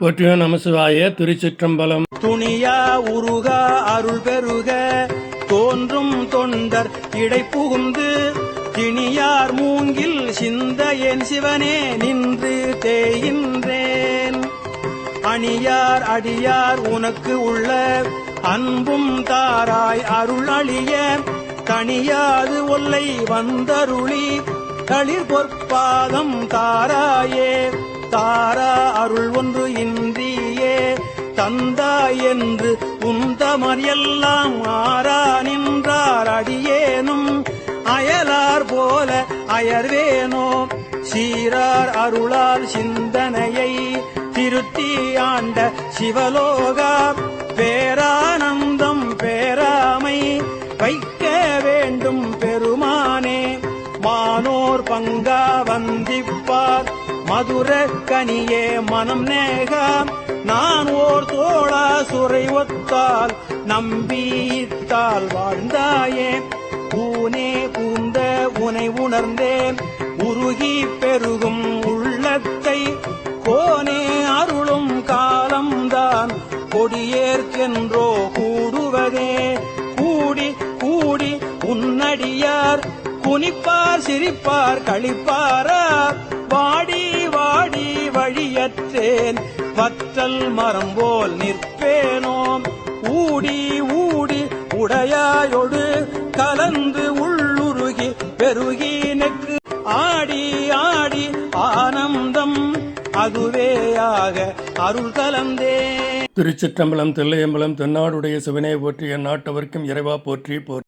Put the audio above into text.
போற்றியோ நமசிவாய. திருச்சிற்றம்பலம். துணியா உருகா அருள் பெருக தோன்றும் தொண்டர் இடை புகுந்து திணியார் மூங்கில் சிந்த என் சிவனே நின்று தேகின்றேன். அணியார் அடியார் உனக்கு உள்ள அன்பும் தாராய் அருள் அழிய கணியாது ஒல்லை வந்தருளி களிர் பொற்பாதம் தாராயே. தாரா அருள் ஒன்று இன்றியே தந்தாய் என்று உந்தமர் எல்லாம் ஆரா நின்றார் அடியேனும் அயலார் போல அயர்வேனோ. சீரார் அருளால் சிந்தனையை திருத்தி ஆண்ட சிவலோகா பேரானந்தம் பேராமை வைக்க வேண்டும் பெருமானே. மானோர் பங்கா வந்திப்பார் மதுர கனியே மனம் நேகா நான் ஓர் தோழா சுரை ஒத்தால் நம்பித்தால் வாழ்ந்தாயே. பூனே பூந்த உனை உணர்ந்தேன் உருகி பெருகும் உள்ளத்தை கோனே அருளும் காலம்தான் கொடியேற்கென்றோ கூடுவதே. கூடி கூடி உன்னடியார் குனிப்பார் சிரிப்பார் களிப்பாரா வாடி வாடி வழியற்றேன் வற்றல் மரம் போல் நிற்பேனோம். ஊடி ஊடி உடையாயொடு கலந்து உள்ளுருகி பெருகி நெக்கு ஆடி ஆடி ஆனந்தம் அதுவேயாக அருள் கலந்தே. திருச்சிற்றம்பலம். தில்லையம்பலம். தென்னாடுடைய சிவனே போற்றி. என் நாட்டவர்க்கும் இறைவா போற்றி போற்றி.